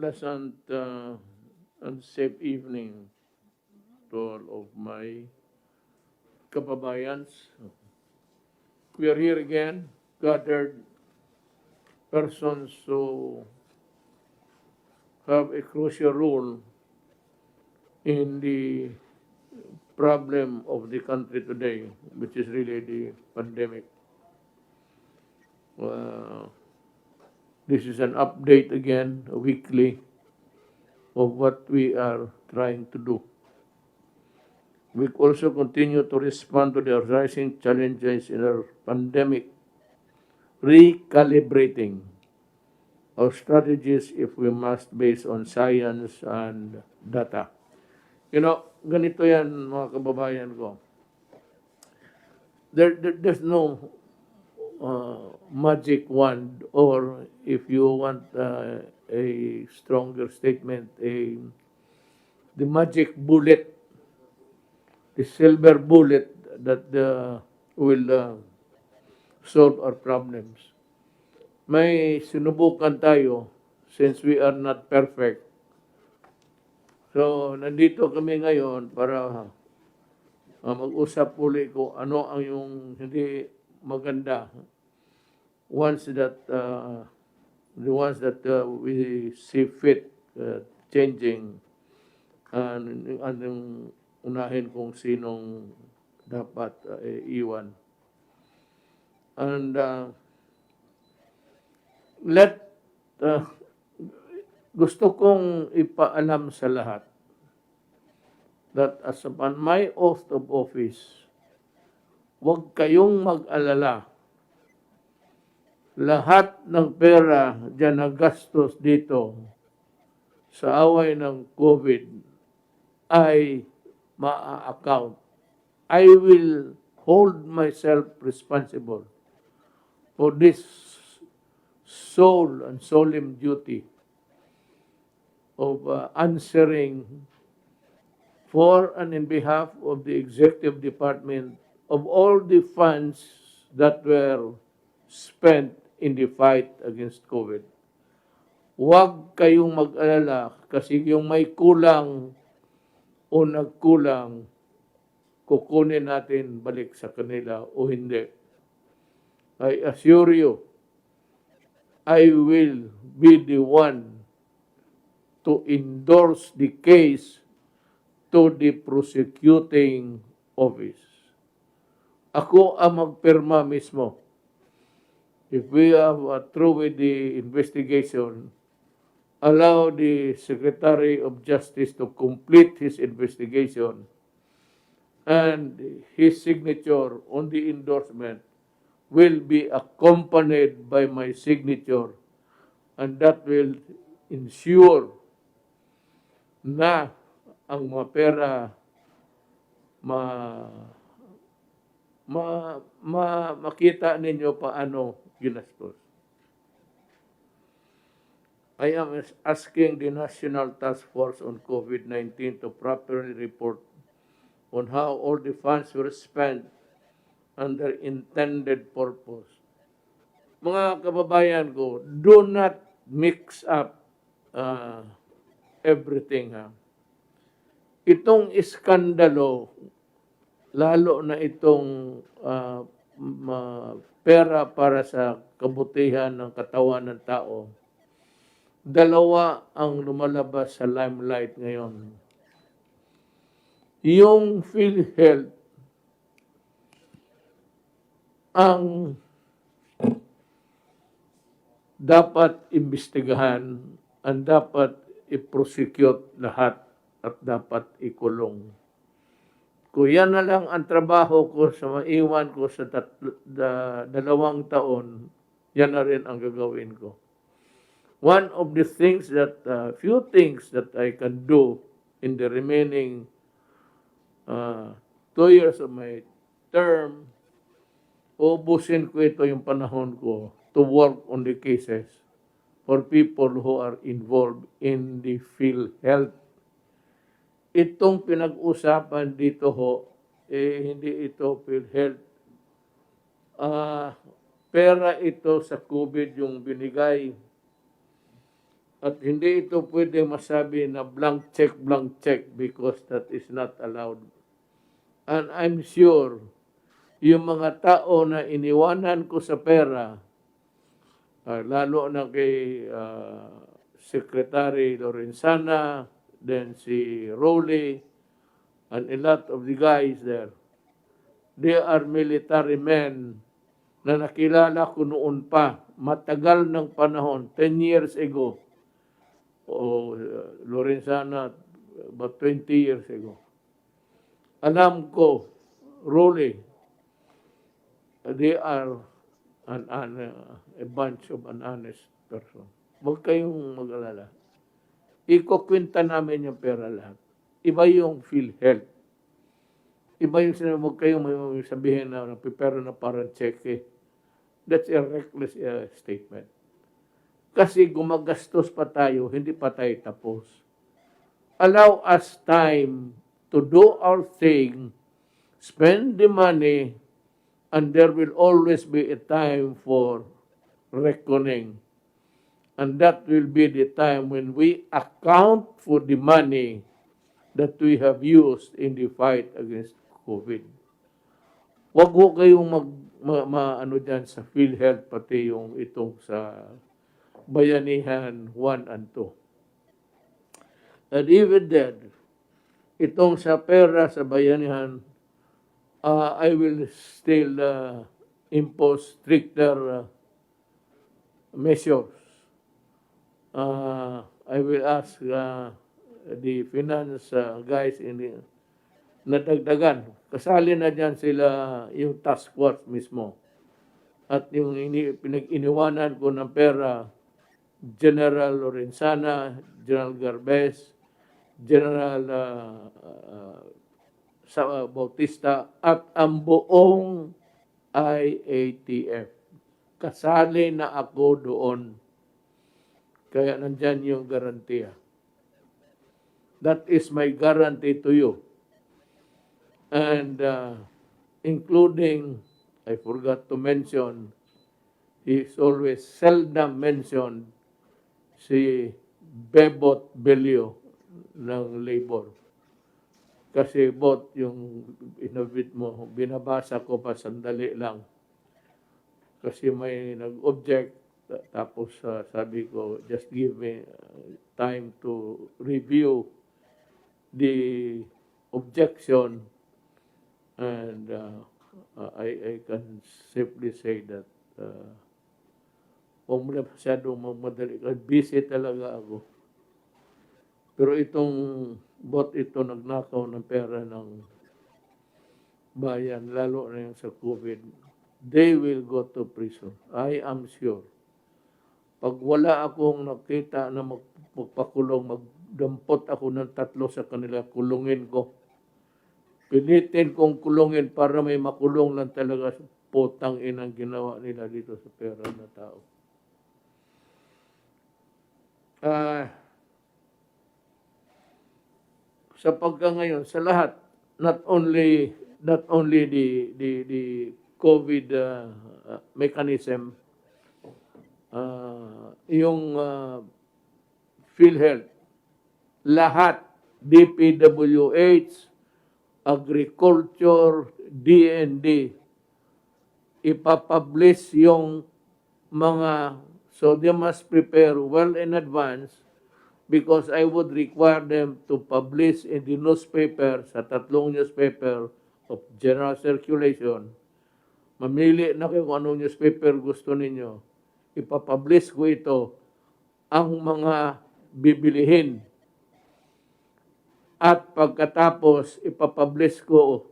pleasant and safe evening to all of my kababayans. We are here again, gathered persons who have a crucial role in the problem of the country today, which is really the pandemic. This is an update again, weekly, of what we are trying to do. We also continue to respond to the rising challenges in our pandemic, recalibrating our strategies if we must based on science and data. Ganito yan mga kababayan ko. There's no magic wand, or if you want a stronger statement, the magic bullet, the silver bullet that will solve our problems. May sinubukan tayo since we are not perfect. So, nandito kami ngayon para mag-usap uli kung ano ang yung hindi maganda. Once that, the ones that we see fit changing, and yung unahin kung sinong dapat iwan. And gusto kong ipaalam sa lahat that as upon my oath of office, huwag kayong mag-alala. Lahat ng pera dyan na gastos dito sa away ng COVID ay maa-account. I will hold myself responsible for this sole and solemn duty of answering for and in behalf of the Executive Department of all the funds that were spent in the fight against COVID. Huwag kayong mag-alala kasi yung may kulang o nagkulang, kukunin natin balik sa kanila o hindi. I assure you, I will be the one to endorse the case to the prosecuting office. Ako ang magpirma mismo. If we have through with the investigation, allow the Secretary of Justice to complete his investigation, and his signature on the endorsement will be accompanied by my signature, and that will ensure na ang mga pera makita ninyo paano ginastos. I am asking the National Task Force on COVID-19 to properly report on how all the funds were spent and their intended purpose. Mga kababayan ko, do not mix up everything. Itong iskandalo, lalo na itong pera para sa kabutihan ng katawan ng tao, dalawa ang lumalabas sa limelight ngayon. Yung PhilHealth ang dapat imbestigahan, ang dapat i-prosecute lahat at dapat ikulong. Kung yan na lang ang trabaho ko sa maiwan ko sa 2 taon, yan na rin ang gagawin ko. One of the things that, few things that I can do in the remaining 2 years of my term, ubusin ko ito yung panahon ko to work on the cases for people who are involved in the PhilHealth. Itong pinag-usapan dito ho, hindi ito PhilHealth. Pera ito sa COVID yung binigay At hindi ito pwede masabi na blank check because that is not allowed. And I'm sure, yung mga tao na iniwanan ko sa pera, lalo na kay Secretary Lorenzana, then si Rowley, and a lot of the guys there, they are military men na nakilala ko noon pa, matagal ng panahon, 10 years ago, o Lorenzana, about 20 years ago. Alam ko, Rowley, they are a bunch of an honest person. Huwag kayong mag-alala. Ikukwenta namin yung pera lahat. Iba yung PhilHealth. Iba yung sinabi, huwag kayong sabihin na prepare na parang cheque. That's a reckless statement. Kasi gumagastos pa tayo, hindi pa tayo tapos. Allow us time to do our thing, spend the money, and there will always be a time for reckoning. And that will be the time when we account for the money that we have used in the fight against COVID. Wag ho kayong ano dyan sa PhilHealth, pati yung itong sa Bayanihan 1 and 2. And even then, itong sa pera sa Bayanihan, I will still impose stricter measures. I will ask the finance guys nadagdagan. Kasali na dyan sila yung task force mismo. At yung pinag-iniwanan ko ng pera, General Lorenzana, General Garbes, General Bautista, at ang buong IATF. Kasali na ako doon. Kaya nandyan yung garantiya. That is my guarantee to you. And including, I forgot to mention, he's always seldom mentioned, si Bebot Belio ng Labor. Kasi bot yung inabit mo, binabasa ko pa sandali lang. Kasi may nag-object, tapos sabi ko, just give me time to review the objection, and I can simply say that huwag mo na masyadong magmadali. Busy talaga ako. Pero itong bot ito nagnakaw ng pera ng bayan, lalo na yung sa COVID, they will go to prison. I am sure. Pag wala akong nakita na magpakulong, magdampot ako ng 3 sa kanila, kulungin ko. Pilitin kong kulungin para may makulong lang talaga sa putang inang ginawa nila dito sa pera na tao. Sa pagka-ngayon, sa lahat, not only the COVID mechanism, yung PhilHealth, lahat, DPWH, Agriculture, DND, ipapublish yung mga, so they must prepare well in advance, because I would require them to publish in the newspaper, sa 3 newspaper of general circulation. Mamili na kayo kung anong newspaper gusto ninyo. Ipapublish ko ito, ang mga bibilihin. At pagkatapos, ipapublish ko,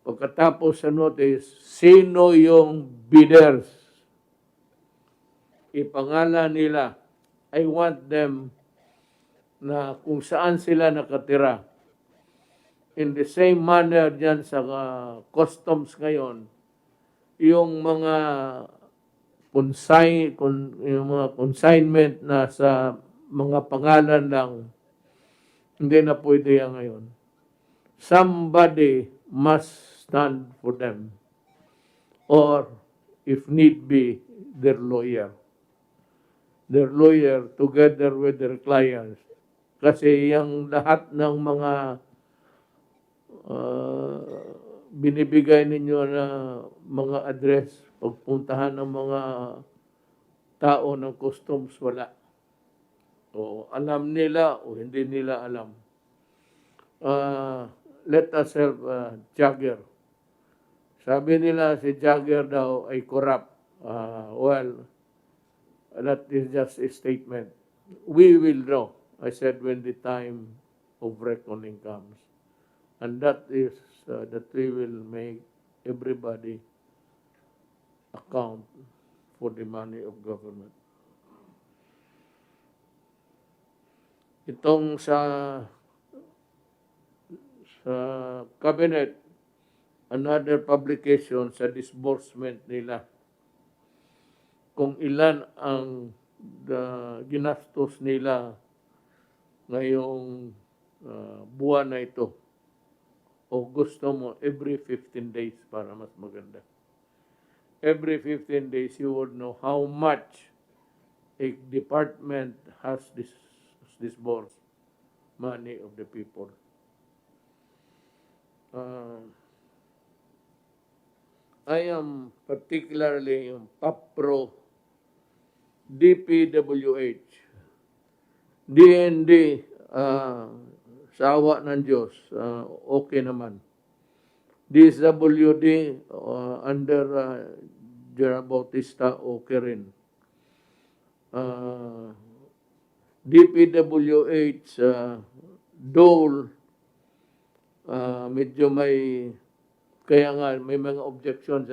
pagkatapos sa notice, sino yung bidders. Ipangalan nila. I want them na kung saan sila nakatira. In the same manner dyan sa customs ngayon, yung mga consignment na sa mga pangalan lang, hindi na pwede yan ngayon. Somebody must stand for them. Or, if need be, their lawyer. their lawyer together with their clients. Kasi yung lahat ng mga binibigay ninyo na mga address, pagpuntahan ng mga tao ng customs, wala. O alam nila o hindi nila alam. Let us have Jagger. Sabi nila si Jagger daw ay corrupt. Well, that is just a statement. We will know, I said, when the time of reckoning comes. And that is that we will make everybody account for the money of government. Itong sa cabinet, another publication sa disbursement nila, kung ilan ang ginastos nila ngayong buwan na ito. O gusto mo, every 15 days para mas maganda. Every 15 days, you would know how much a department has disbursed money of the people. I am particularly yung PAPRO, DPWH, DND, sa awa ng Diyos, okay naman. Dswd, under General Bautista, okay rin. DPWH, Dole, medyo may, kaya nga may mga objections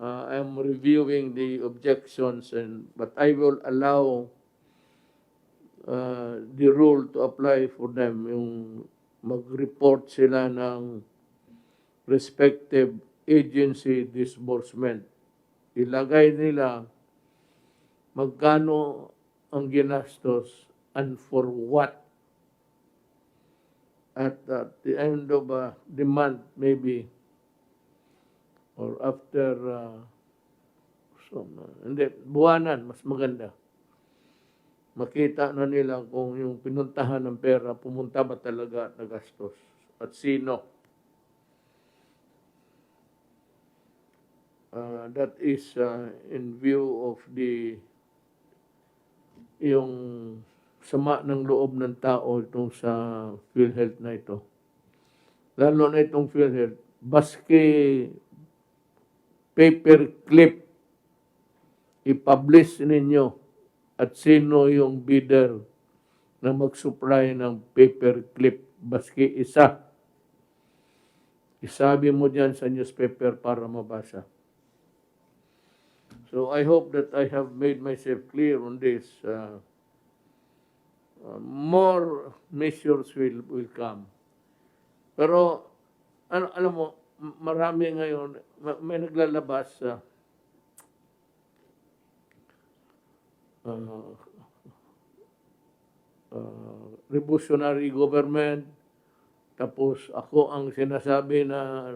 I am reviewing the objections, but I will allow the rule to apply for them, yung mag-report sila ng respective agency disbursement. Ilagay nila magkano ang ginastos and for what. At the end of the month, maybe, or after, hindi, buwanan, mas maganda. Makita na nila kung yung pinuntahan ng pera, pumunta ba talaga at nagastos, at sino. That is in view of yung sama ng loob ng tao itong sa PhilHealth na ito. Lalo na itong PhilHealth, baski paperclip, i-publish ninyo at sino yung bidder na mag-supply ng paperclip, baski isa. Isabi mo dyan sa newspaper para mabasa. So I hope that I have made myself clear on this. More measures will come. Pero, alam mo, marami ngayon, may naglalabas revolutionary government, tapos ako ang sinasabi na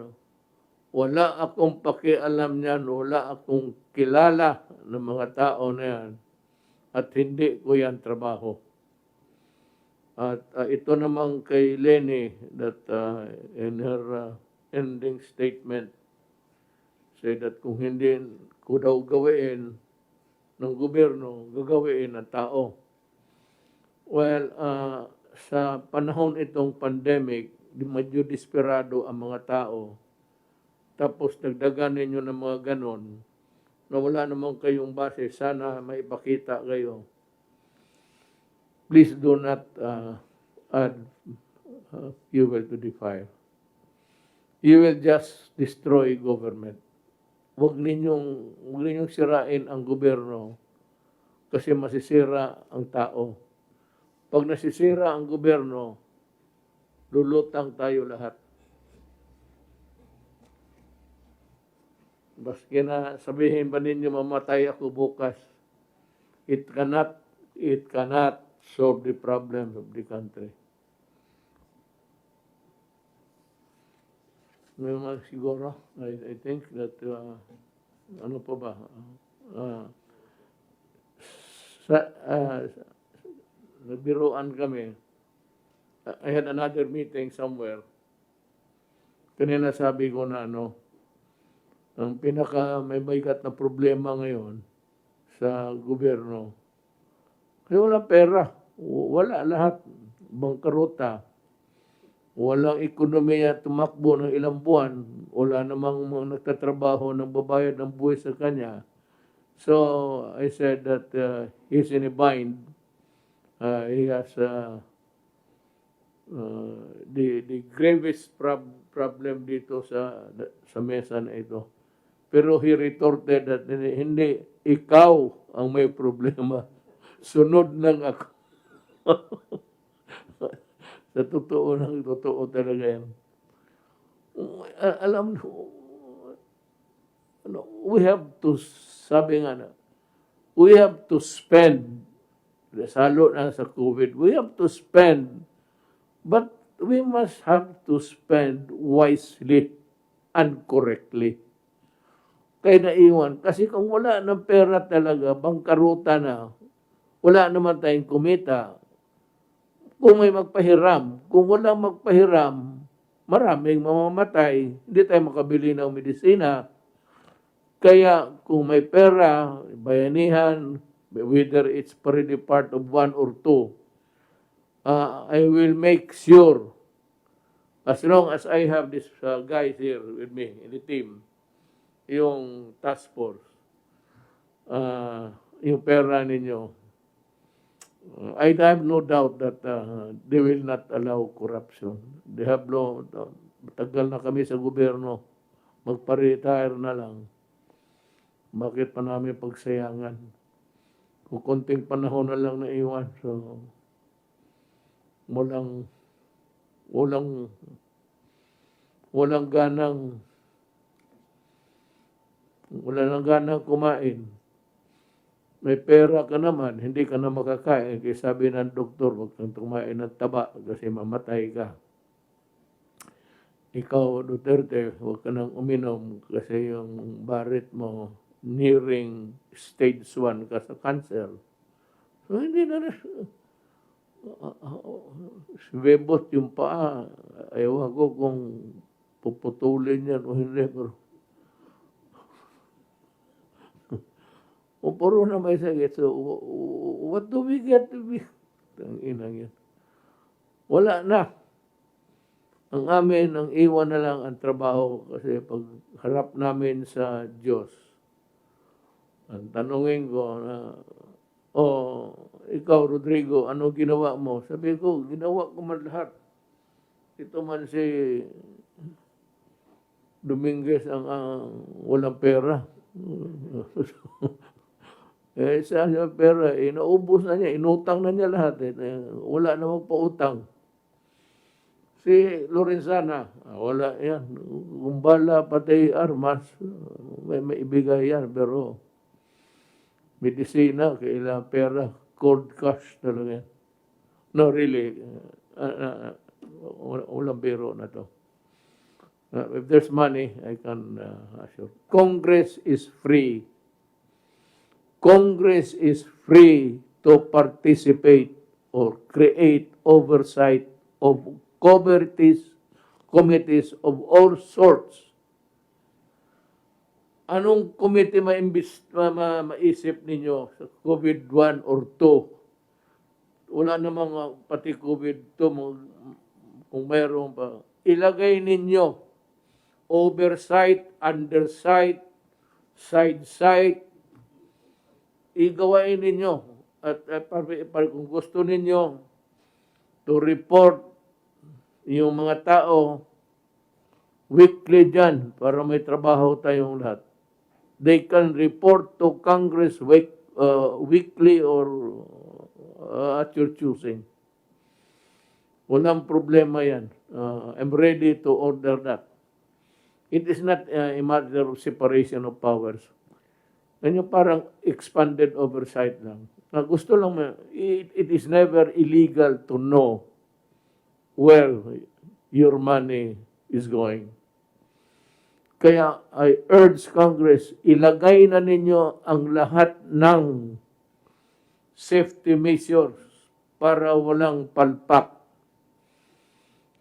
wala akong pakialam niyan, wala akong kilala ng mga tao na yan, at hindi ko yan trabaho. At ito naman kay Lenny, that in her ending statement, say that kung hindi ko daw gawin ng gobyerno, gagawin ng tao. Well, sa panahon itong pandemic, medyo desperado ang mga tao. Tapos nagdagan ninyo ng mga ganon, na wala naman kayong base, sana maipakita kayo. Please do not add fuel to the fire. You will just destroy government. Huwag ninyong sirain ang gobyerno kasi masisira ang tao. Pag nasisira ang gobyerno, lulutang tayo lahat. Baski na sabihin ba ninyo mamatay ako bukas, it cannot solve the problem of the country. May mga siguro, I think that, ano pa ba, nagbiruan kami. I had another meeting somewhere. Kanina sabi ko na ang pinaka may bigat na problema ngayon sa gobyerno, kasi wala pera. Wala lahat. Bangkarota. Walang ekonomiya tumakbo ng ilang buwan. Wala namang mga nagtatrabaho ng babayad ng buhay sa kanya. So, I said that he's in a bind. He has the gravest problem dito sa mesa na ito. Pero he retorted that hindi, ikaw ang may problema. Sunod lang ako. Sa totoo talaga yan. Alam mo, we have to, sabi nga we have to spend, salo na sa COVID, we have to spend, but we must have to spend wisely and correctly. Kaya naiwan. Kasi kung wala ng pera talaga, bangkaruta na, wala naman tayong kumita. Kung may magpahiram, kung wala magpahiram, maraming mamamatay, hindi tayo makabili ng medisina. Kaya kung may pera, bayanihan, whether it's already part of one or two, I will make sure, as long as I have these guys here with me in the team, yung task force, yung pera ninyo, I have no doubt that they will not allow corruption. They have matagal na kami sa gobyerno, magpa-retire na lang. Bakit pa namin pagsayangan? Kung konting panahon na lang naiwan, so walang ganang kumain. May pera ka naman, hindi ka na makakain. Kaya sabi ng doktor, huwag kang kumain ng taba kasi mamatay ka. Ikaw, Duterte, huwag ka nang uminom kasi yung barit mo nearing stage 1 ka sa cancer. So, hindi na bebot yung paa. Ayaw ko kung puputulin yan o hindi. Pero puro na may sakit. So, what do we get to be? Ang inang yan. Wala na. Ang amin, ang iwan na lang ang trabaho kasi pag harap namin sa Diyos, ang tanungin ko na, ikaw, Rodrigo, ano ginawa mo? Sabi ko, ginawa ko man lahat. Ito man si Dominguez ang walang pera. Sa pera, naubos na niya, inutang na niya lahat. Wala namang pautang. Si Lorenzana, wala yan. Kumbala, pati armas, may ibigay yan. Pero, medisina, kailangan pera, cold cash talaga yan. No, really, walang biro na to. If there's money, I can assure. Congress is free. Congress is free to participate or create oversight of committees of all sorts. Anong committee maisip ninyo sa COVID-1 or 2? Wala namang pati COVID-2 kung mayroon pa. Ilagay ninyo oversight, undersight, side-sight, igawain ninyo. At kung gusto ninyo to report yung mga tao weekly dyan para may trabaho tayong lahat. They can report to Congress weekly or at your choosing. Walang problema yan. I'm ready to order that. It is not a matter of separation of powers. Ganyan parang expanded oversight lang. Gusto lang, it is never illegal to know where your money is going. Kaya I urge Congress, ilagay na ninyo ang lahat ng safety measures para walang palpak.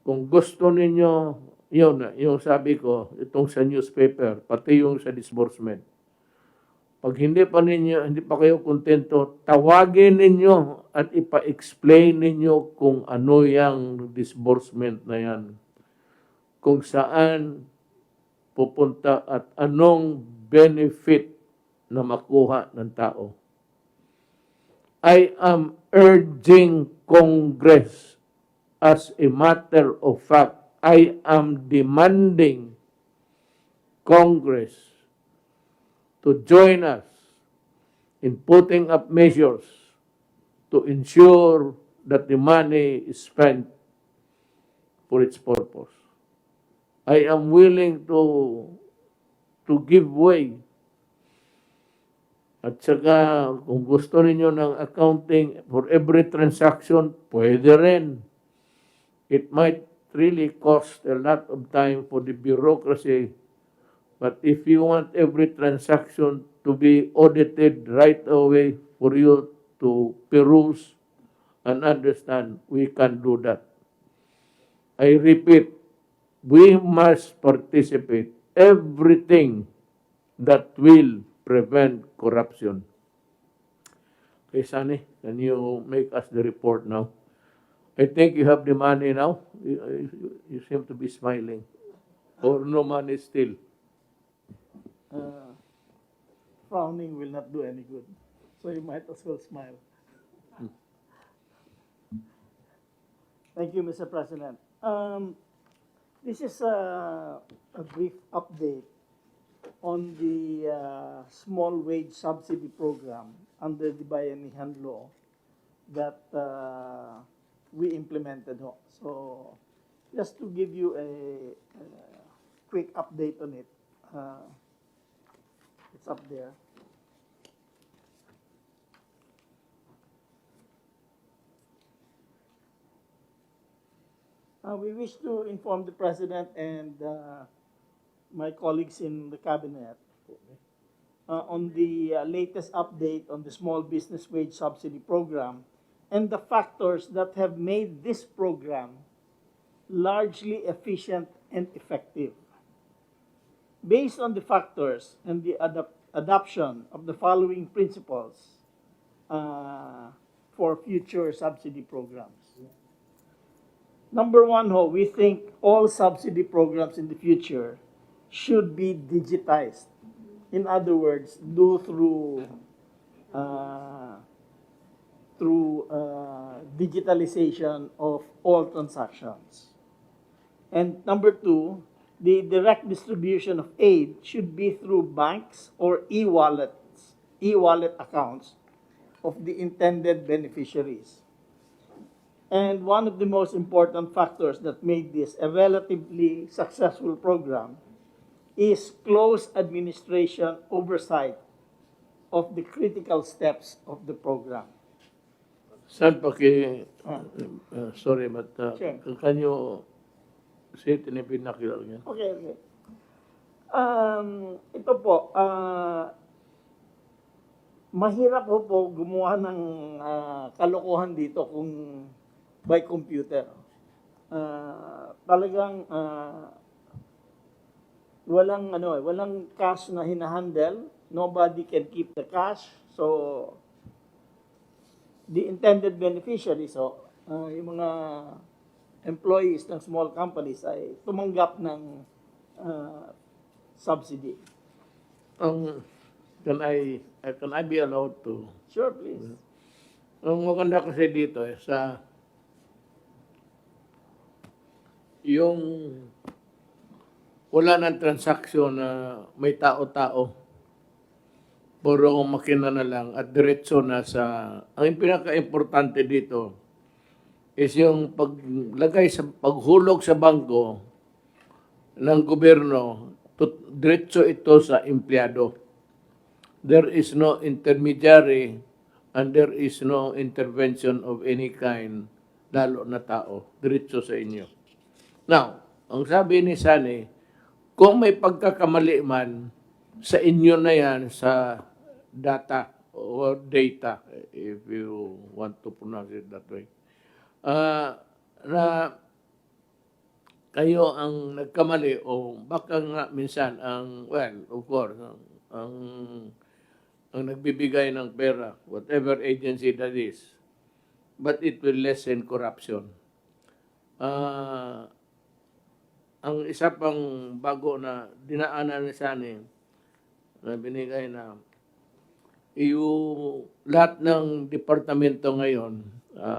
Kung gusto ninyo, yun, yung sabi ko, itong sa newspaper, pati yung sa disbursement. Pag hindi pa kayo kontento, tawagin ninyo at ipa-explain ninyo kung ano yung disbursement na yan. Kung saan pupunta at anong benefit na makuha ng tao. I am urging Congress, as a matter of fact, I am demanding Congress to join us in putting up measures to ensure that the money is spent for its purpose. I am willing to give way. At saka, kung gusto ninyo ng accounting for every transaction, pwede rin. It might really cost a lot of time for the bureaucracy. But if you want every transaction to be audited right away for you to peruse and understand, we can do that. I repeat, we must participate everything that will prevent corruption. Okay, Sunny, can you make us the report now? I think you have the money now. You seem to be smiling. Or no money still. Frowning will not do any good. So you might as well smile. Thank you, Mr. President. This is a brief update on the small wage subsidy program under the Bayanihan law that we implemented. So just to give you a quick update on it, it's up there. We wish to inform the President and my colleagues in the Cabinet on the latest update on the small business wage subsidy program and the factors that have made this program largely efficient and effective. Based on the factors and the adoption of the following principles for future subsidy programs. Number one, we think all subsidy programs in the future should be digitized. In other words, do through digitalization of all transactions. And number two, the direct distribution of aid should be through banks or e-wallet accounts of the intended beneficiaries. And one of the most important factors that made this a relatively successful program is close administration oversight of the critical steps of the program. Saan sorry, but Sure. can you say it in a vernacular again? Okay. Ito po, mahirap po gumawa ng kalokohan dito kung by computer. Talagang walang cash na hinahandle. Nobody can keep the cash. So the intended beneficiaries, yung mga employees ng small companies ay tumanggap ng subsidy. Can I be allowed to? Sure, please. Ang maganda kasi dito sa yung wala ng transaksyon na may tao-tao, puro makina na lang at diretso na ang pinaka-importante dito is yung paghulog sa bangko ng gobyerno, diretso ito sa empleyado. There is no intermediary and there is no intervention of any kind, lalo na tao, diretso sa inyo. Now, ang sabi ni Sani, kung may pagkakamali man, sa inyo na yan sa data or data, if you want to pronounce it that way. Na kayo ang nagkamali o baka nga minsan ang, well, of course, ang nagbibigay ng pera, whatever agency that is, but it will lessen corruption. Ang isa pang bago na dinaanan ni Sani, na binigay na yung lahat ng departamento ngayon,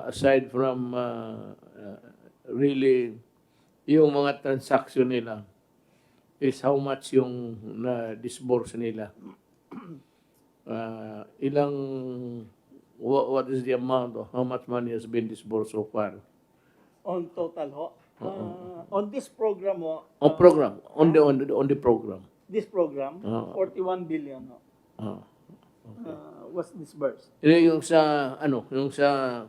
aside from really yung mga transaction nila, is how much yung na-disburse nila. What is the amount of how much money has been disbursed so far? On total ho. On this program ho. On program, on the program. This program, Oo. 41 billion ho, was disbursed. Yung sa, yung sa,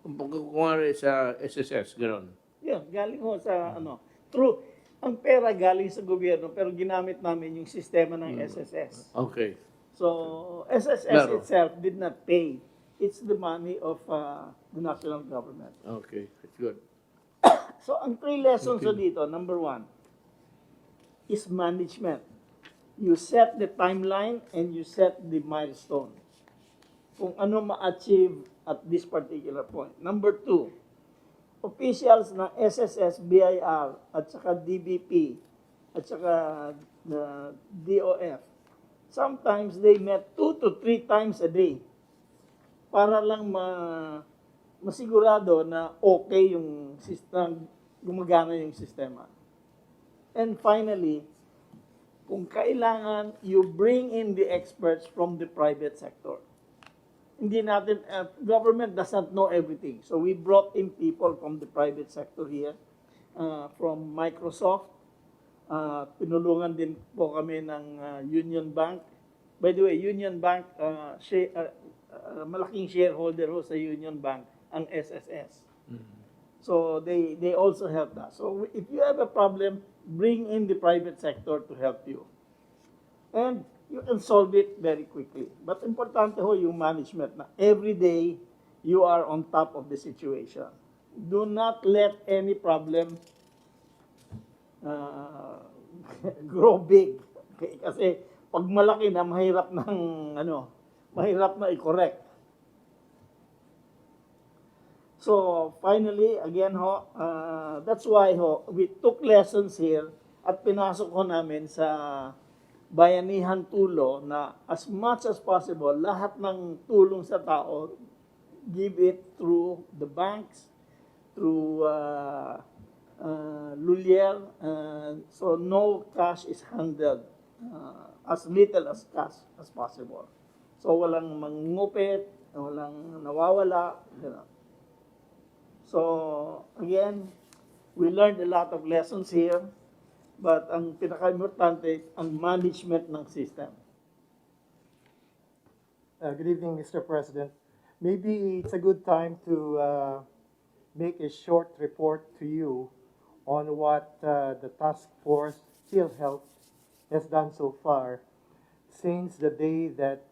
kumari sa SSS, gano'n. Yun, galing ho sa true. Ang pera galing sa gobyerno pero ginamit namin yung sistema ng SSS. Okay. So, SSS Claro. itself did not pay. It's the money of the national government. Okay, that's good. So, ang 3 lessons so dito, number 1, is management. You set the timeline and you set the milestone. Kung ano ma-achieve at this particular point. Number 2, officials ng SSS, BIR, at saka DBP, at saka DOF, sometimes they met 2 to 3 times a day para lang masigurado na okay yung system, gumagana yung sistema. And finally, kung kailangan, you bring in the experts from the private sector. Hindi natin, government doesn't know everything. So we brought in people from the private sector here, from Microsoft. Pinulungan din po kami ng Union Bank. By the way, Union Bank, malaking shareholder ho sa Union Bank, ang SSS. So they also helped us. So if you have a problem, bring in the private sector to help you. And you can solve it very quickly. But importante ho yung management na every day you are on top of the situation. Do not let any problem grow big. Okay? Kasi pag malaki na mahirap na i-correct. So finally, again ho, that's why ho, we took lessons here at pinasok ho namin sa bayanihan tulo na as much as possible, lahat ng tulong sa tao, give it through the banks, through Lulier, so no cash is handled, as little as cash as possible. So walang mangungupit, walang nawawala, gano'n. So again, we learned a lot of lessons here. But ang pinaka-importante, ang management ng system. Good evening, Mr. President. Maybe it's a good time to make a short report to you on what the task force PhilHealth has done so far since the day that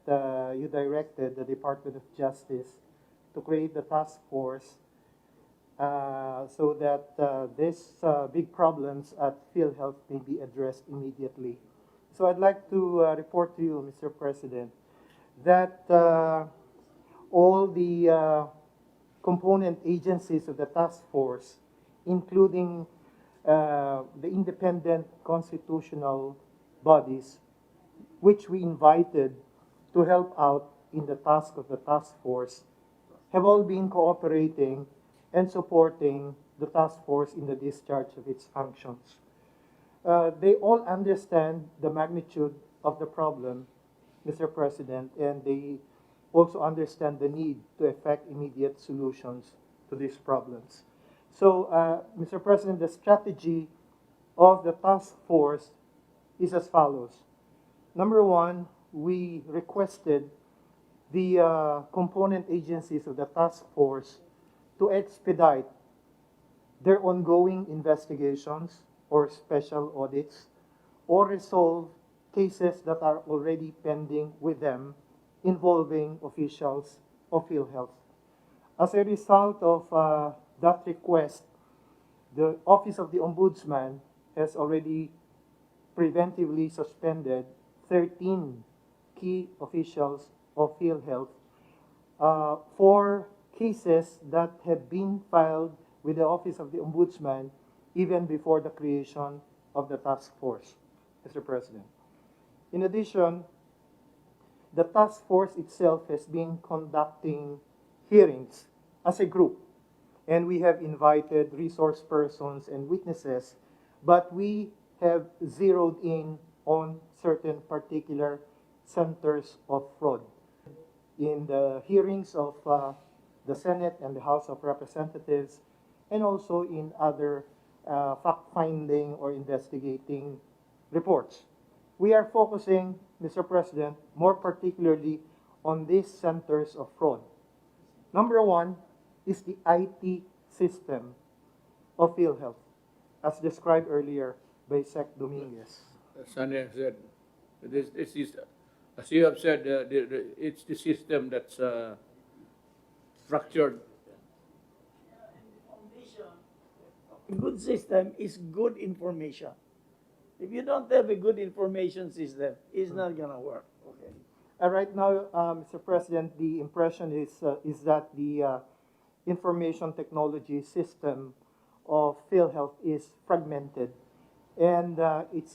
you directed the Department of Justice to create the task force so that these big problems at PhilHealth may be addressed immediately. So I'd like to report to you, Mr. President, that all the component agencies of the task force, including the independent constitutional bodies, which we invited to help out in the task of the task force, have all been cooperating and supporting the task force in the discharge of its functions. They all understand the magnitude of the problem, Mr. President, and they also understand the need to effect immediate solutions to these problems. So, Mr. President, the strategy of the task force is as follows. Number one, we requested the component agencies of the task force to expedite their ongoing investigations or special audits or resolve cases that are already pending with them involving officials of PhilHealth. As a result of that request, the Office of the Ombudsman has already preventively suspended 13 key officials of PhilHealth for cases that have been filed with the Office of the Ombudsman even before the creation of the task force, Mr. President. In addition, the task force itself has been conducting hearings as a group, and we have invited resource persons and witnesses, but we have zeroed in on certain particular centers of fraud. In the hearings of the Senate and the House of Representatives, and also in other fact-finding or investigating reports. We are focusing, Mr. President, more particularly on these centers of fraud. Number one is the IT system of PhilHealth, as described earlier by Sec Dominguez. Sanya said, this is, as you have said, it's the system that's structured. A good system is good information. If you don't have a good information system, it's not gonna work. Okay. Right now, Mr. President, the impression is that the information technology system of PhilHealth is fragmented, and it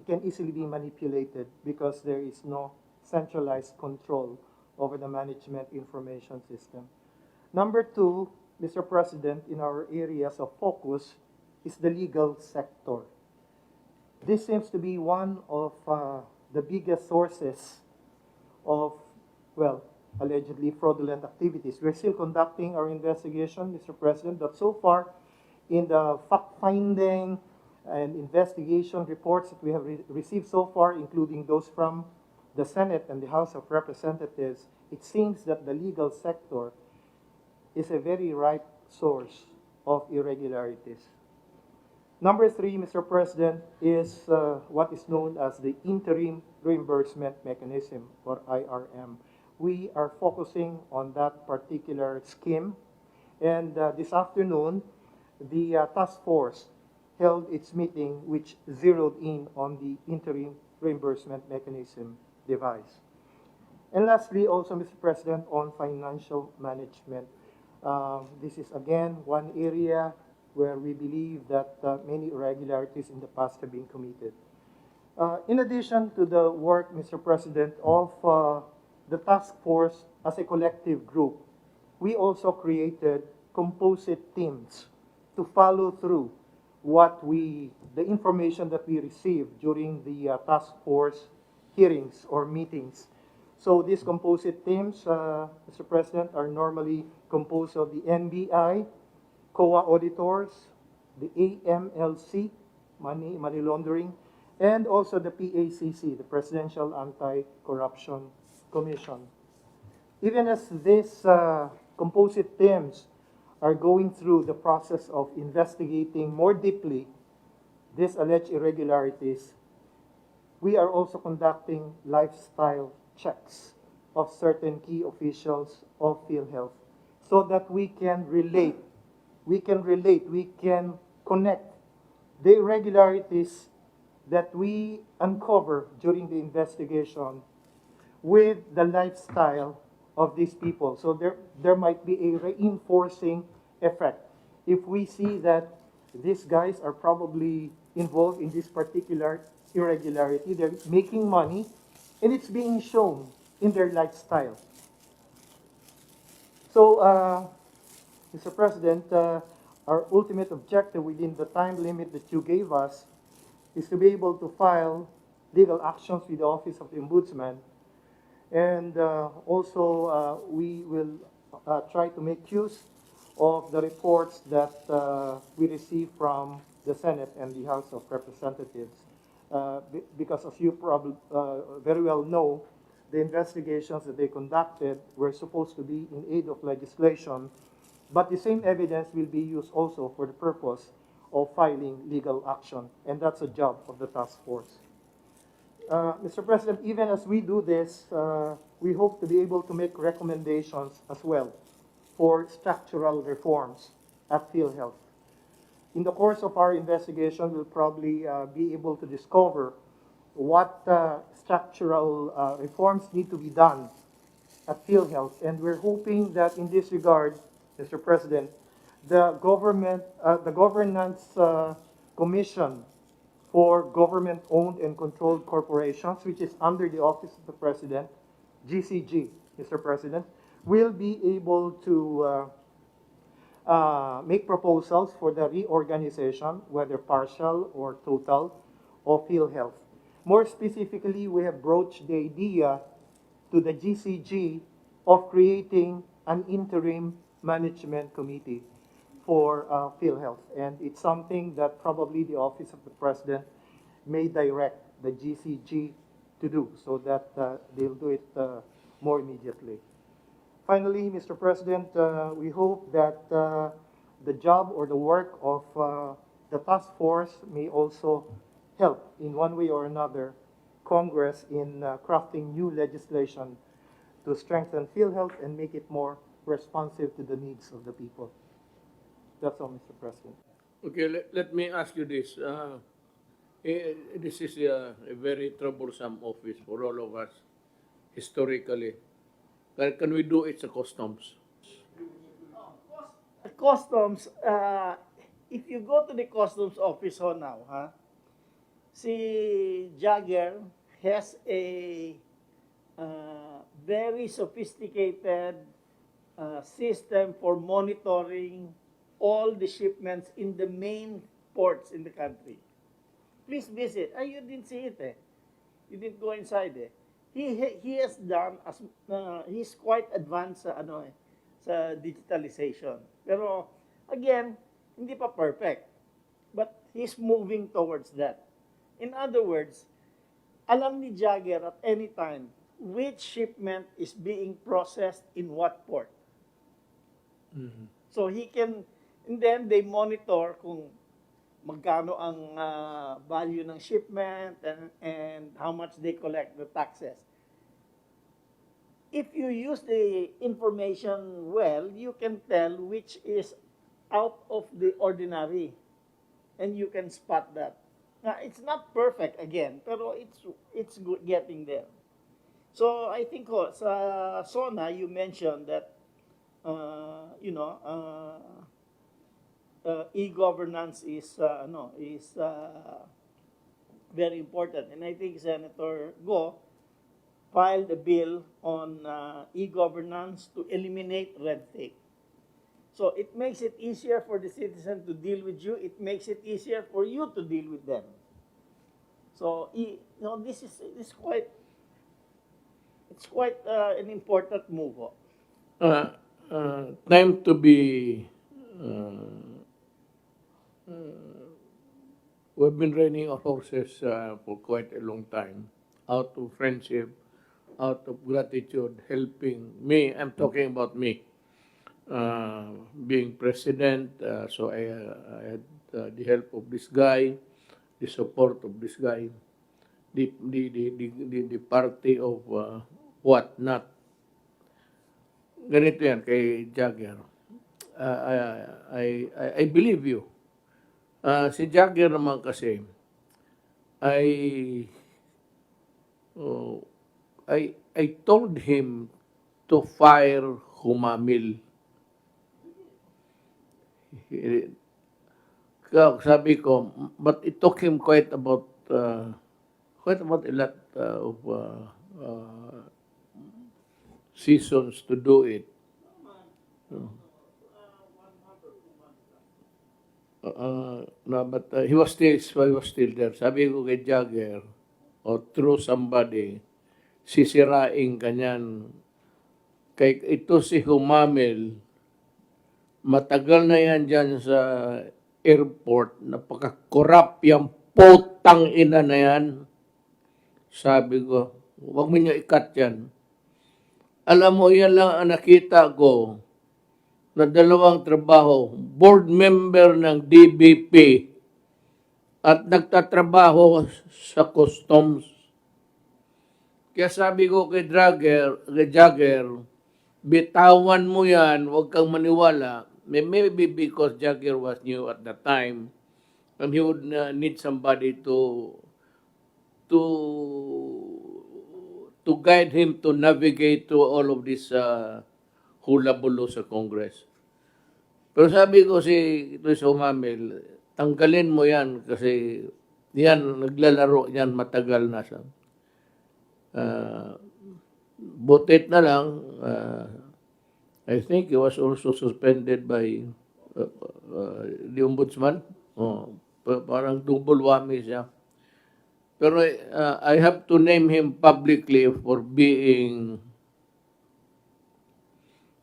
can easily be manipulated because there is no centralized control over the management information system. Number two, Mr. President, in our areas of focus is the legal sector. This seems to be one of the biggest sources of, well, allegedly fraudulent activities. We're still conducting our investigation, Mr. President, but so far in the fact-finding and investigation reports that we have received so far, including those from the Senate and the House of Representatives, it seems that the legal sector is a very ripe source of irregularities. Number three, Mr. President, is what is known as the Interim Reimbursement Mechanism, or IRM. We are focusing on that particular scheme, and this afternoon, the task force held its meeting, which zeroed in on the Interim Reimbursement Mechanism device. And lastly, also, Mr. President, on financial management. This is, again, one area where we believe that many irregularities in the past have been committed. In addition to the work, Mr. President, of the task force as a collective group, we also created composite teams to follow through the information that we received during the task force hearings or meetings. So these composite teams, Mr. President, are normally composed of the NBI, COA auditors, the AMLC, money laundering, and also the PACC, the Presidential Anti-Corruption Commission. Even as these composite teams are going through the process of investigating more deeply these alleged irregularities, we are also conducting lifestyle checks of certain key officials of PhilHealth so that we can connect the irregularities that we uncover during the investigation with the lifestyle of these people. So there might be a reinforcing effect. If we see that these guys are probably involved in this particular irregularity, they're making money, and it's being shown in their lifestyle. So, Mr. President, our ultimate objective within the time limit that you gave us is to be able to file legal actions with the Office of the Ombudsman. And also, we will try to make use of the reports that we receive from the Senate and the House of Representatives. Because as you probably very well know, the investigations that they conducted were supposed to be in aid of legislation, but the same evidence will be used also for the purpose of filing legal action, and that's a job of the task force. Mr. President, even as we do this, we hope to be able to make recommendations as well for structural reforms at PhilHealth. In the course of our investigation, we'll probably be able to discover what structural reforms need to be done at PhilHealth, and we're hoping that in this regard, Mr. President, the governance commission for government-owned and controlled corporations, which is under the Office of the President, GCG, Mr. President, will be able to make proposals for the reorganization, whether partial or total, of PhilHealth. More specifically, we have broached the idea to the GCG of creating an interim management committee for PhilHealth. And it's something that probably the Office of the President may direct the GCG to do so that they'll do it more immediately. Finally, Mr. President, we hope that the job or the work of the task force may also help in one way or another Congress in crafting new legislation to strengthen PhilHealth and make it more responsive to the needs of the people. That's all, Mr. President. Okay, let me ask you this. This is a very troublesome office for all of us, historically. Can we do it sa customs? Customs, if you go to the customs office ho now, si Jagger has a very sophisticated system for monitoring all the shipments in the main ports in the country. Please visit. You didn't see it eh. You didn't go inside eh. He has done, he's quite advanced sa, sa digitalization. Pero, again, hindi pa perfect. But he's moving towards that. In other words, alam ni Jagger at any time which shipment is being processed in what port. Mm-hmm. So he can, and then they monitor kung magkano ang value ng shipment and how much they collect the taxes. If you use the information well, you can tell which is out of the ordinary, and you can spot that. Now, it's not perfect again, pero it's good getting there. So I think sa SONA you mentioned that e-governance is very important, and I think Senator Go filed a bill on e-governance to eliminate red tape. So it makes it easier for the citizen to deal with you. It makes it easier for you to deal with them. So this is quite an important move. Time to be. We've been training our horses for quite a long time, out of friendship, out of gratitude, helping me. I'm talking about me. Being president, so I had the help of this guy, the support of this guy, the party of what not. Ganito yan kay Jagger. I believe you. Si Jagger naman kasi I told him to fire Humamil. Sabi ko, but it took him quite about a lot of seasons to do it. No, but he was still there. Sabi ko kay Jagger, or through somebody, sisirain kanyan. Kay ito si Humamil, matagal na yan dyan sa airport, napaka-corrupt yung putang ina na yan. Sabi ko, huwag mo niyo ikat yan. Alam mo, yan lang ang nakita ko na dalawang trabaho, board member ng DBP at nagtatrabaho sa customs. Kaya sabi ko kay Jagger, bitawan mo yan, huwag kang maniwala. Maybe because Jagger was new at the time, and he would need somebody to to guide him to navigate to all of this hula-bulo sa Congress. Pero sabi ko ito sa Umamil, tanggalin mo yan kasi yan, naglalaro yan matagal na siya. Butit na lang, I think he was also suspended by the ombudsman. Parang double whammy siya. Pero I have to name him publicly for being,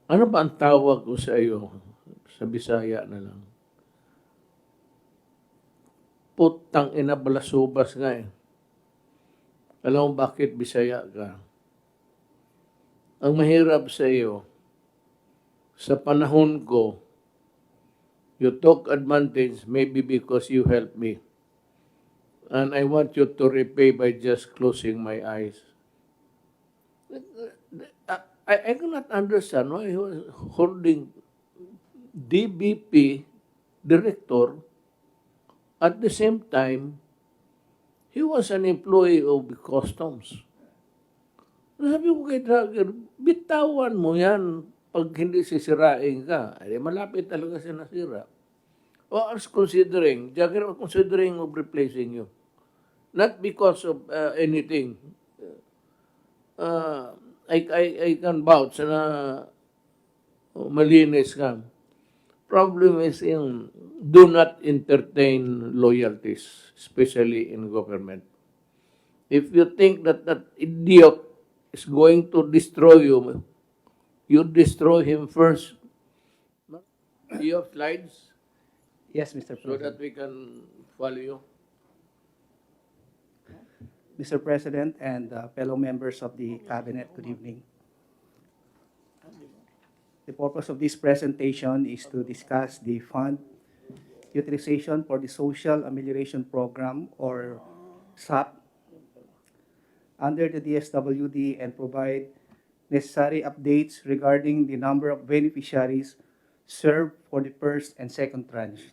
ano ba ang tawag ko sa iyo? Sa Bisaya na lang. Putang ina balasubas nga eh. Alam mo bakit Bisaya ka? Ang mahirap sa iyo, sa panahon ko, you took advantage maybe because you helped me. And I want you to repay by just closing my eyes. I cannot understand why he was holding DBP director at the same time he was an employee of the customs. Sabi ko kay Dragger, bitawan mo yan pag hindi sisirain ka. Ay, malapit talaga siya nasira. O I was considering, Jagger was considering of replacing you. Not because of anything. I can vouch na malinis ka. Problem is do not entertain loyalties, especially in government. If you think that idiot is going to destroy you, you destroy him first. Do you have slides Yes, Mr. so President. that we can follow you? Mr. President and fellow members of the Cabinet, good evening. The purpose of this presentation is to discuss the fund utilization for the Social Amelioration Program, or SAP, under the Dswd and provide necessary updates regarding the number of beneficiaries served for the first and second tranche.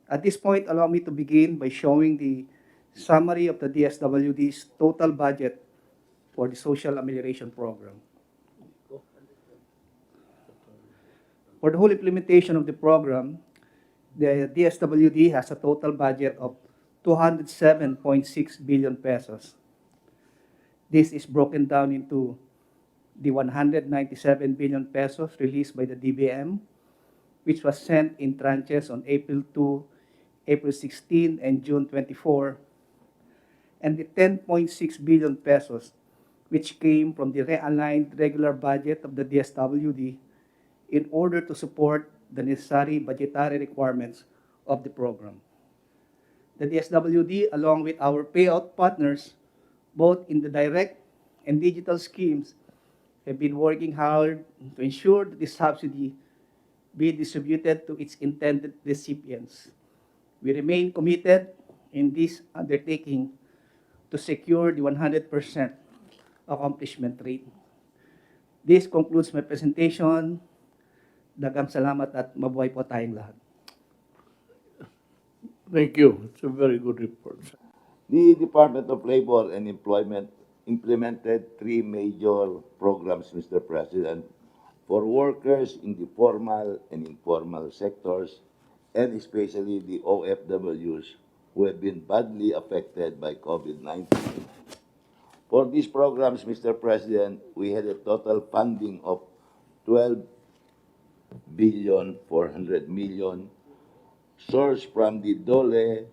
At this point, allow me to begin by showing the summary of the Dswd's total budget for the Social Amelioration Program. For the whole implementation of the program, the Dswd has a total budget of 207.6 billion pesos. This is broken down into the 197 billion pesos released by the DBM, which was sent in tranches on April 2, April 16, and June 24, and the 10.6 billion pesos, which came from the realigned regular budget of the Dswd in order to support the necessary budgetary requirements of the program. The Dswd, along with our payout partners, both in the direct and digital schemes, have been working hard to ensure that the subsidy be distributed to its intended recipients. We remain committed in this undertaking to secure the 100% accomplishment rate. This concludes my presentation. Daghang salamat at mabuhay po tayong lahat. Thank you. It's a very good report. The Department of Labor and Employment implemented three major programs, Mr. President, for workers in the formal and informal sectors, and especially the OFWs who have been badly affected by COVID-19. For these programs, Mr. President, we had a total funding of 12,400,000,000 sourced from the DOLE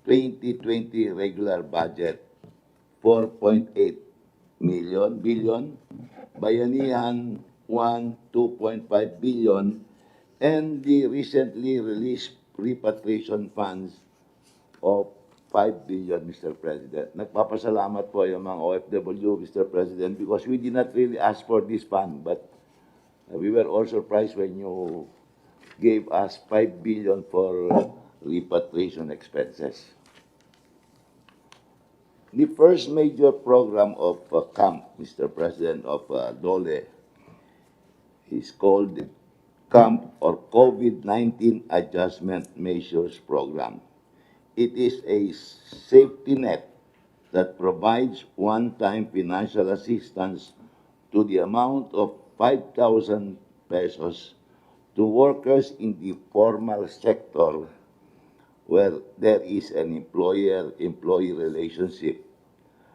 2020 regular budget, 4.8 billion, Bayanihan 2.5 billion, and the recently released repatriation funds of 5 billion, Mr. President. Nagpapasalamat po yung mga OFW, Mr. President, because we did not really ask for this fund, but we were all surprised when you gave us 5 billion for repatriation expenses. The first major program of CAMP, Mr. President, of DOLE is called the CAMP or COVID-19 Adjustment Measures Program. It is a safety net that provides one-time financial assistance to the amount of 5,000 pesos to workers in the formal sector where there is an employer-employee relationship,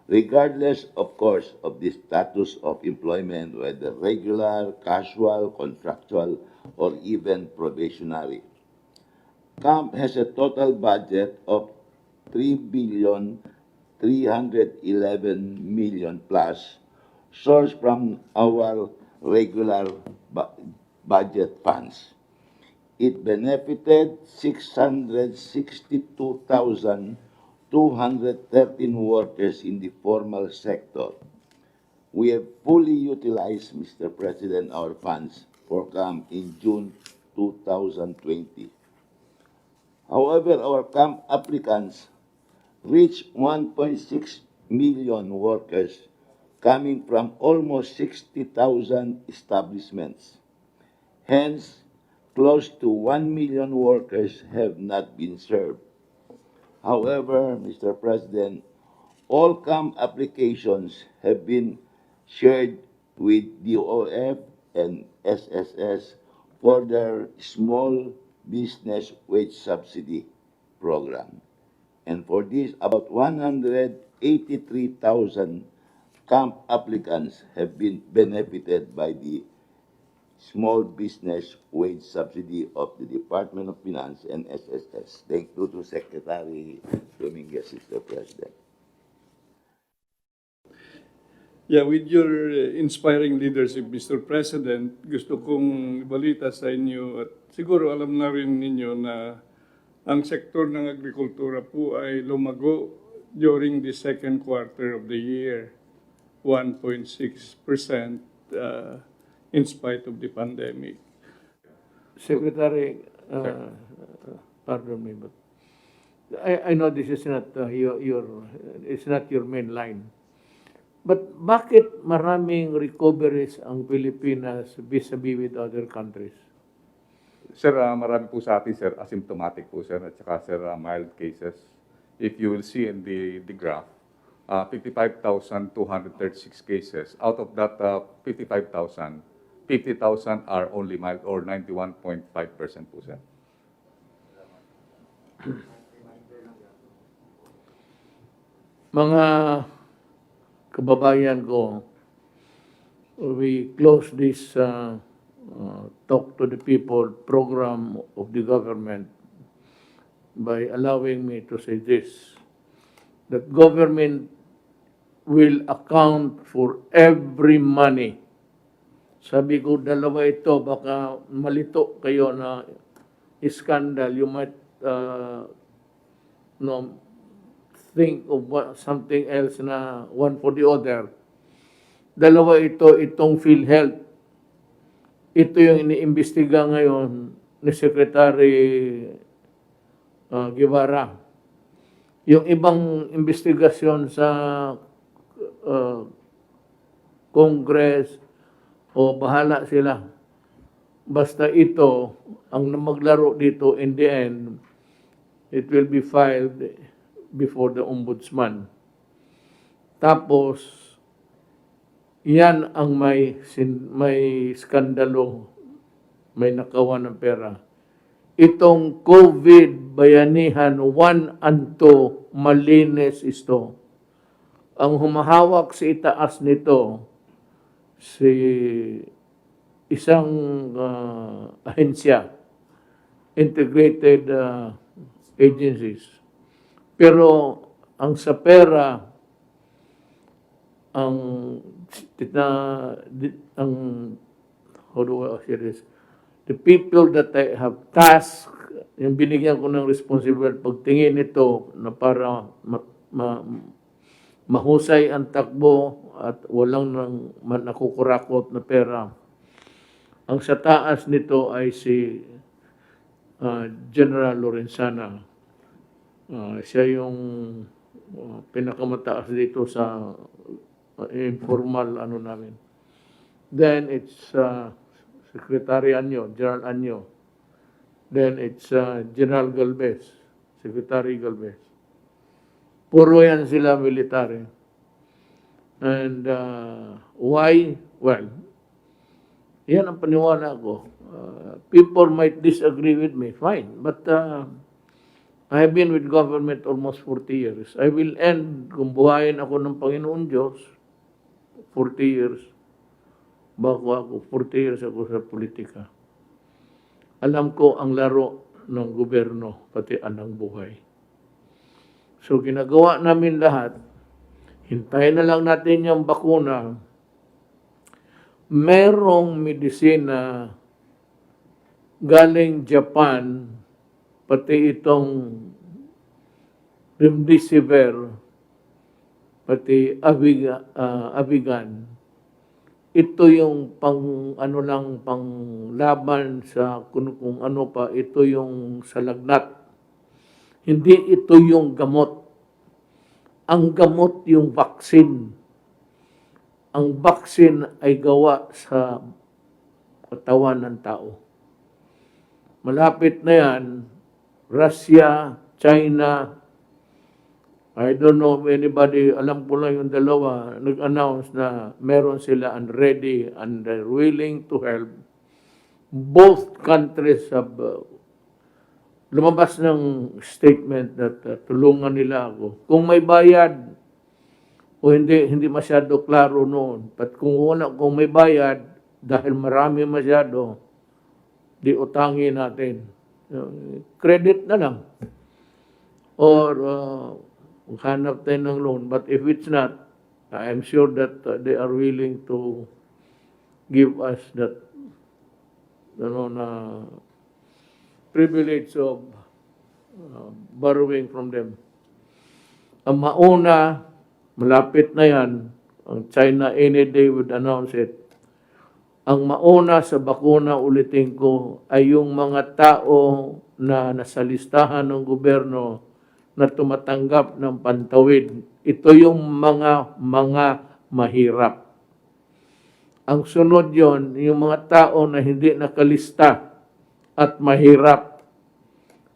regardless, of course, of the status of employment, whether regular, casual, contractual, or even probationary. CAMP has a total budget of 3,311,000,000 plus, sourced from our regular budget funds. It benefited 662,213 workers in the formal sector. We have fully utilized, Mr. President, our funds for CAMP in June 2020. However, our CAMP applicants reached 1.6 million workers coming from almost 60,000 establishments. Hence, close to 1 million workers have not been served. However, Mr. President, all CAMP applications have been shared with DOF and SSS for their small business wage subsidy program. And for this, about 183,000 CAMP applicants have been benefited by the small business wage subsidy of the Department of Finance and SSS. Thank you to Secretary Dominguez, Mr. President. Yeah, with your inspiring leadership, Mr. President, gusto kong ibalita sa inyo at siguro alam na rin ninyo na ang sektor ng agrikultura po ay lumago during the second quarter of the year, 1.6% in spite of the pandemic. Secretary, pardon me, but I know this is not it's not your main line. But bakit maraming recoveries ang Pilipinas vis-a-vis with other countries? Sir, marami po sa atin, sir, asymptomatic po, sir, at saka, sir, mild cases. If you will see in the graph, 55,236 cases. Out of that 55,000, 50,000 are only mild or 91.5% po, sir. Mga kababayan ko, we close this Talk to the People program of the government by allowing me to say this, that government will account for every money. Sabi ko, dalawa ito, baka malito kayo na scandal. You might think of something else na one for the other. Dalawa ito, itong PhilHealth. Ito yung iniimbestiga ngayon ni Secretary Guevara. Yung ibang investigasyon sa Congress, o bahala sila. Basta ito, ang maglaro dito in the end, it will be filed before the ombudsman. Tapos, yan ang may skandalo, may nakawan ng pera. Itong COVID bayanihan 1 and 2, malinis ito. Ang humahawak sa itaas nito, si isang ahensya, integrated agencies. Pero ang sa pera, ang how do I say this? The people that I have tasked, yung binigyan ko ng responsibility, pagtingin ito na para mahusay ang takbo at walang nakukurakot na pera. Ang sa taas nito ay si General Lorenzana. Siya yung Pinakamataas dito sa informal ano namin. Then it's Secretary Anyo, General Anyo. Then it's General Galvez, Secretary Galvez. Puro yan sila military. And why? Well, yan ang paniwala ko. People might disagree with me, fine. But I have been with government almost 40 years. I will end, kung buhayin ako ng Panginoon Diyos, 40 years. Bago ako, 40 years ako sa politika. Alam ko ang laro ng gobyerno, pati anang buhay. So ginagawa namin lahat, hintayin na lang natin yung bakuna. Merong medisina galing Japan, pati itong remdesivir, pati avigan. Ito yung panglaban sa kung ano pa, ito yung sa lagnat. Hindi ito yung gamot. Ang gamot yung vaccine. Ang vaccine ay gawa sa katawan ng tao. Malapit na yan, Russia, China, I don't know if anybody, alam ko lang yung dalawa, nag-announce na meron sila and ready and they're willing to help. Both countries have lumabas ng statement that tulungan nila ako. Kung may bayad o hindi masyado klaro noon. But kung may bayad, dahil marami masyado, di utangin natin. Credit na lang. Or hanap tayo ng loan. But if it's not, I'm sure that they are willing to give us that na privilege of borrowing from them. Ang mauna, malapit na yan, ang China any day would announce it. Ang mauna sa bakuna, ulitin ko, ay yung mga tao na nasa listahan ng gobyerno na tumatanggap ng pantawid. Ito yung mga mahirap. Ang sunod yon, yung mga tao na hindi nakalista at mahirap.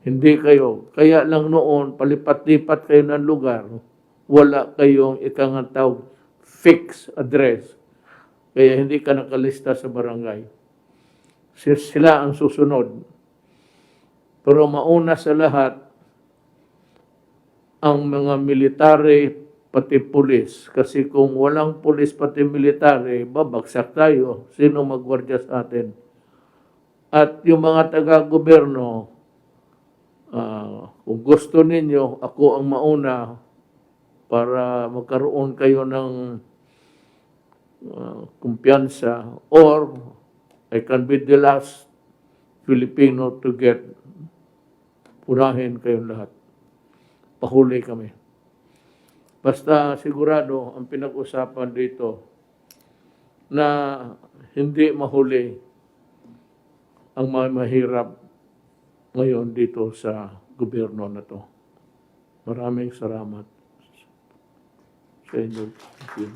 Hindi kayo. Kaya lang noon, palipat-lipat kayo ng lugar, wala kayong ikangataw fixed address. Kaya hindi ka nakalista sa barangay. Sila ang susunod. Pero mauna sa lahat, ang mga military pati pulis. Kasi kung walang pulis pati military, babagsak tayo. Sino magwardya sa atin? At yung mga taga-gobyerno, kung gusto ninyo, ako ang mauna para magkaroon kayo ng kumpiyansa, or I can be the last Filipino to get, punahin kayong lahat. Pahuli kami. Basta sigurado ang pinag-usapan dito na hindi mahuli ang mga mahirap ngayon dito sa gobyerno na to. Maraming salamat sa inyo. Thank you.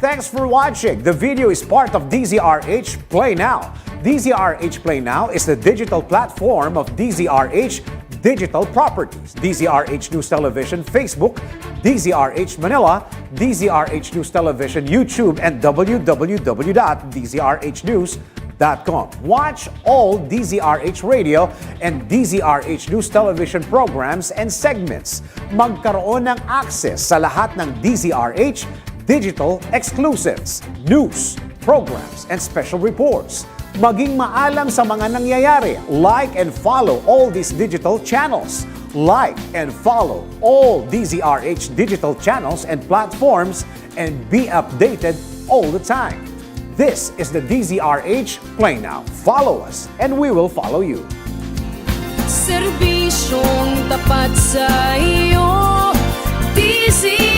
Thanks for watching. The video is part of DZRH Play Now. DZRH Play Now is the digital platform of DZRH Digital Properties. DZRH News Television Facebook, DZRH Manila, DZRH News Television YouTube, and www.dzrhnews.com. Watch all DZRH Radio and DZRH News Television programs and segments. Magkaroon ng access sa lahat ng DZRH digital exclusives, news, programs, and special reports. Maging maalam sa mga nangyayari. Like and follow all these digital channels. Like and follow all DZRH digital channels and platforms and be updated all the time. This is the DZRH Play Now. Follow us and we will follow you. Serbisyong tapat sa iyo, DZRH.